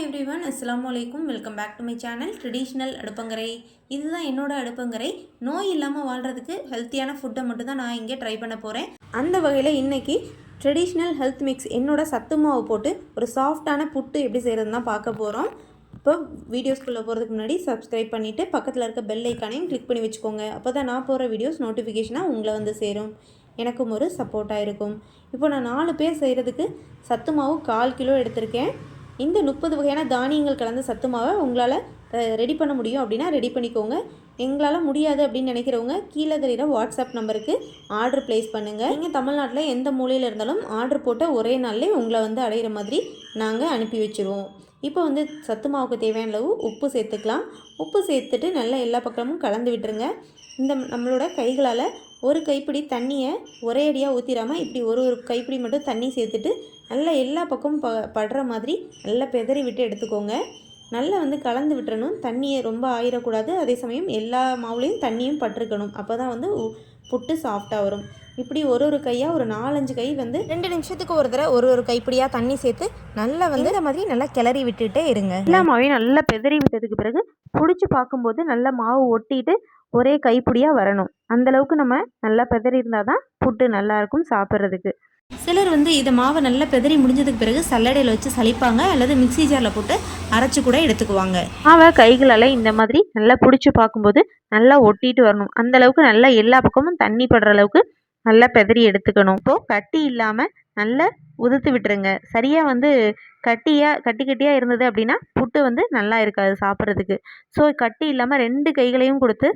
Hi everyone, அஸ்ஸலாமு அலைக்கும். Welcome back to my channel traditional அடுப்பங்கரை. இதுதான் என்னோட அடுப்பங்கரை. நோய் இல்லாமல் வாழ்கிறதுக்கு ஹெல்த்தியான ஃபுட்டை மட்டும் தான் நான் இங்கே ட்ரை பண்ண போகிறேன். அந்த வகையில் இன்றைக்கி ட்ரெடிஷ்னல் ஹெல்த் மிக்ஸ் என்னோட சத்து மாவு போட்டு ஒரு சாஃப்டான புட்டு எப்படி செய்கிறதுன்னு தான் பார்க்க போகிறோம். இப்போ வீடியோஸ்குள்ளே போகிறதுக்கு முன்னாடி சப்ஸ்கிரைப் பண்ணிவிட்டு பக்கத்தில் இருக்க பெல் ஐக்கானையும் கிளிக் பண்ணி வச்சுக்கோங்க. அப்போ தான் நான் போகிற வீடியோஸ் நோட்டிஃபிகேஷனாக உங்களை வந்து சேரும். எனக்கும் ஒரு சப்போர்ட்டாக இருக்கும். இப்போ நான் 4 பேர் செய்கிறதுக்கு சத்து மாவு 1/4 கிலோ எடுத்திருக்கேன். இந்த 30 வகையான தானியங்கள் கலந்த சத்து மாவை உங்களால் ரெடி பண்ண முடியும் அப்படின்னா ரெடி பண்ணிக்கோங்க. எங்களால் முடியாது அப்படின்னு நினைக்கிறவங்க கீழே தெரிகிற வாட்ஸ்அப் நம்பருக்கு ஆர்டர் ப்ளேஸ் பண்ணுங்கள். நீங்கள் தமிழ்நாட்டில் எந்த மூலையில் இருந்தாலும் ஆர்டர் போட்ட ஒரே நாள்லேயே உங்களை வந்து அடையிற மாதிரி நாங்கள் அனுப்பி வச்சுருவோம். இப்போ வந்து சத்து மாவுக்கு தேவையான அளவு உப்பு சேர்த்துக்கலாம். உப்பு சேர்த்துட்டு நல்லா எல்லா பக்கமும் கலந்து விட்டுருங்க. இந்த நம்மளோட கைகளால் ஒரு கைப்பிடி தண்ணியை ஒரே அடியாக ஊற்றிடாமல் இப்படி ஒரு கைப்பிடி மட்டும் தண்ணி சேர்த்துட்டு நல்லா எல்லா பக்கமும் படுற மாதிரி நல்லா பெதறி விட்டு எடுத்துக்கோங்க. நல்லா வந்து கலந்து விட்டுறணும். தண்ணியை ரொம்ப ஆயிடக்கூடாது. அதே சமயம் எல்லா மாவுலேயும் தண்ணியும் பட்டிருக்கணும். அப்போ தான் வந்து புட்டு சாஃப்டாக வரும். இப்படி ஒரு கையாக ஒரு 4-5 கை வந்து 2 நிமிஷத்துக்கு ஒரு தடவை ஒரு கைப்பிடியாக தண்ணி சேர்த்து நல்லா வந்து இந்த மாதிரி நல்லா கிளறி விட்டுட்டே இருங்க. எல்லா மாவையும் நல்லா பெதறி விட்டதுக்கு பிறகு பிடிச்சி பார்க்கும்போது நல்லா மாவு ஒட்டிட்டு ஒரே கைப்பிடியாக வரணும். அந்தளவுக்கு நம்ம நல்லா பெதறி இருந்தால் தான் புட்டு நல்லாயிருக்கும் சாப்பிட்றதுக்கு. சிலர் வந்து இதை மாவை நல்லா பெதறி முடிஞ்சதுக்கு பிறகு சல்லடையில் வச்சு சலிப்பாங்க, அல்லது மிக்சி ஜாரில் போட்டு அரைச்சி கூட எடுத்துக்குவாங்க. மாவை கைகளால் இந்த மாதிரி நல்லா பிடிச்சி பார்க்கும்போது நல்லா ஒட்டிட்டு வரணும். அந்தளவுக்கு நல்லா எல்லா பக்கமும் தண்ணி படுற அளவுக்கு நல்லா பெதறி எடுத்துக்கணும். இப்போது கட்டி இல்லாமல் நல்லா உதுத்து விட்டுருங்க. சரியாக வந்து கட்டியாக இருந்தது அப்படின்னா புட்டு வந்து நல்லா இருக்காது சாப்பிட்றதுக்கு. ஸோ கட்டி இல்லாமல் 2 கைகளையும் கொடுத்து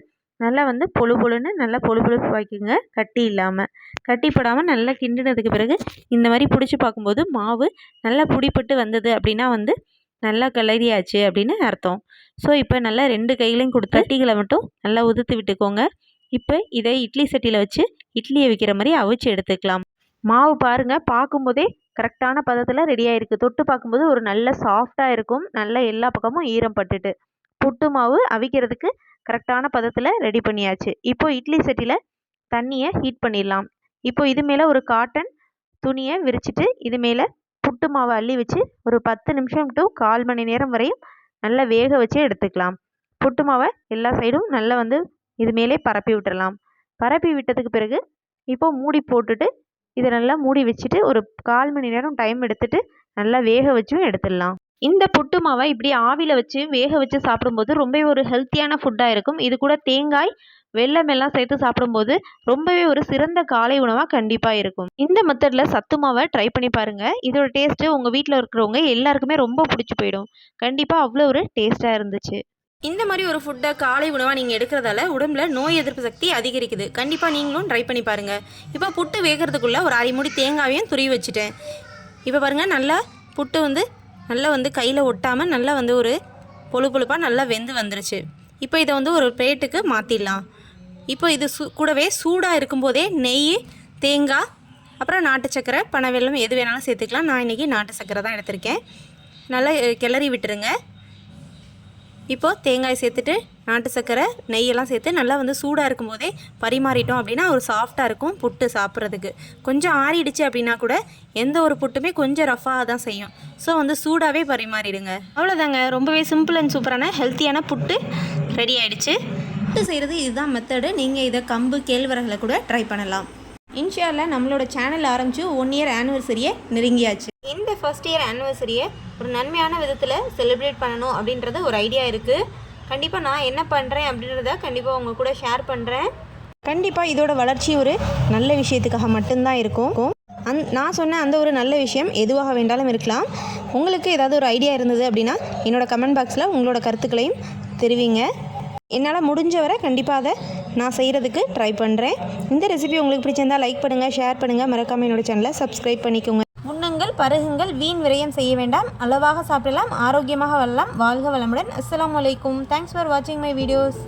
நல்லா வந்து பொழுன்னு நல்லா பொழுப்பு வைக்குங்க. கட்டி இல்லாமல் கட்டிப்படாமல் நல்லா கிண்டினதுக்கு பிறகு இந்த மாதிரி பிடிச்சி பார்க்கும்போது மாவு நல்லா பிடிப்பட்டு வந்தது அப்படின்னா வந்து நல்லா கிளறியாச்சு அப்படின்னு அர்த்தம். ஸோ இப்போ நல்லா 2 கைகளையும் கொடுத்து கட்டிகளை மட்டும் நல்லா உதுத்து விட்டுக்கோங்க. இப்போ இதை இட்லி சட்டியில் வச்சு இட்லியை வைக்கிற மாதிரி அவிச்சு எடுத்துக்கலாம். மாவு பாருங்கள், பார்க்கும்போதே கரெக்டான பதத்தில் ரெடியாக இருக்குது. தொட்டு பார்க்கும்போது ஒரு நல்ல சாஃப்டாக இருக்கும். நல்லா எல்லா பக்கமும் ஈரம் பட்டுட்டு புட்டு மாவு அவிக்கிறதுக்கு கரெக்டான பதத்தில் ரெடி பண்ணியாச்சு. இப்போ இட்லி சட்டியில் தண்ணியை ஹீட் பண்ணிடலாம். இப்போ இது மேலே ஒரு காட்டன் துணியை விரிச்சிட்டு இது மேலே புட்டு மாவை அள்ளி வச்சு ஒரு 10 நிமிஷம் டு 1/4 மணி நேரம் வரையும் நல்லா வேக வச்சு எடுத்துக்கலாம். புட்டு மாவை எல்லா சைடும் நல்லா வந்து இது மேலே பரப்பி விட்டுடலாம். பரப்பி விட்டதுக்கு பிறகு இப்போ மூடி போட்டுட்டு இதை நல்லா மூடி வச்சுட்டு ஒரு 1/4 மணி நேரம் டைம் எடுத்துட்டு நல்லா வேக வச்சும் எடுத்துடலாம். இந்த புட்டு மாவை இப்படி ஆவியில் வச்சு வேக வச்சு சாப்பிடும்போது ரொம்பவே ஒரு ஹெல்த்தியான ஃபுட்டாக இருக்கும். இது கூட தேங்காய் வெல்லம் எல்லாம் சேர்த்து சாப்பிடும்போது ரொம்பவே ஒரு சிறந்த காலை உணவாக கண்டிப்பாக இருக்கும். இந்த மெத்தடில் சத்து மாவை ட்ரை பண்ணி பாருங்கள். இதோட டேஸ்ட்டு உங்கள் வீட்டில் இருக்கிறவங்க எல்லாருக்குமே ரொம்ப பிடிச்சி போயிடும். கண்டிப்பாக அவ்வளோ ஒரு டேஸ்ட்டாக இருந்துச்சு. இந்த மாதிரி ஒரு ஃபுட்டை காலை உணவாக நீங்கள் எடுக்கிறதால உடம்புல நோய் எதிர்ப்பு சக்தி அதிகரிக்குது. கண்டிப்பாக நீங்களும் ட்ரை பண்ணி பாருங்கள். இப்போ புட்டு வேகிறதுக்குள்ளே ஒரு 1/2 மூடி தேங்காயையும் துருவி வச்சுட்டேன். இப்போ பாருங்கள், நல்லா புட்டு வந்து நல்லா வந்து கையில் ஒட்டாமல் நல்லா வந்து ஒரு பொழுப்பாக நல்லா வெந்து வந்துருச்சு. இப்போ இதை வந்து ஒரு பிளேட்டுக்கு மாற்றிடலாம். இப்போ இது கூடவே சூடாக இருக்கும்போதே நெய், தேங்காய், அப்புறம் நாட்டு சக்கரை, பனை வெல்லம் எது வேணாலும் சேர்த்துக்கலாம். நான் இன்றைக்கி நாட்டு சக்கரை தான் எடுத்திருக்கேன். நல்லா கிளறி விட்டுருங்க. இப்போது தேங்காய் சேர்த்துட்டு நாட்டு சக்கரை நெய்யெல்லாம் சேர்த்து நல்லா வந்து சூடாக இருக்கும்போதே பரிமாறிட்டோம் அப்படின்னா ஒரு சாஃப்டாக இருக்கும் புட்டு சாப்பிட்றதுக்கு. கொஞ்சம் ஆறிடுச்சு அப்படின்னா கூட எந்த ஒரு புட்டுமே கொஞ்சம் ரஃபாக தான் செய்யும். ஸோ வந்து சூடாகவே பரிமாறிடுங்க. அவ்வளோதாங்க, ரொம்பவே சிம்பிள் அண்ட் சூப்பரான ஹெல்த்தியான புட்டு ரெடி ஆகிடுச்சு. புட்டு செய்கிறது இதுதான் மெத்தடு. நீங்கள் இதை கம்பு கேழ்வரகில் கூட ட்ரை பண்ணலாம். இன்ஷால்லா நம்மளோட சேனல் ஆரம்பித்து 1 இயர் ஆனிவர்சரியை நெருங்கியாச்சு. இந்த ஃபர்ஸ்ட் இயர் ஆனிவர்சரியை ஒரு நன்மையான விதத்தில் செலிப்ரேட் பண்ணணும் அப்படின்றது ஒரு ஐடியா இருக்குது. கண்டிப்பாக நான் என்ன பண்ணுறேன் அப்படின்றத கண்டிப்பாக உங்கள் கூட ஷேர் பண்ணுறேன். கண்டிப்பாக இதோட வளர்ச்சி ஒரு நல்ல விஷயத்துக்காக மட்டும்தான் இருக்கும். நான் சொன்ன அந்த ஒரு நல்ல விஷயம் எதுவாக வேண்டாலும் இருக்கலாம். உங்களுக்கு ஏதாவது ஒரு ஐடியா இருந்தது அப்படின்னா என்னோடய கமெண்ட் பாக்ஸில் உங்களோட கருத்துக்களையும் தெரிவிங்க. என்னால் முடிஞ்ச வரை கண்டிப்பாக அதை நான் செய்கிறதுக்கு ட்ரை பண்ணுறேன். இந்த ரெசிபி உங்களுக்கு பிடிச்சிருந்தால் லைக் பண்ணுங்கள், ஷேர் பண்ணுங்கள், மறக்காமல் என்னோடய சேனலை சப்ஸ்கிரைப் பண்ணிக்கோங்க. உண்ணுங்கள், பருகுங்கள், வீண் விரயம் செய்ய வேண்டாம், அளவாக சாப்பிடலாம், ஆரோக்கியமாக வாழலாம். வாழ்க வளமுடன். அஸ்ஸலாமு அலைக்கும். தேங்க்ஸ் ஃபார் வாட்சிங் மை வீடியோஸ்.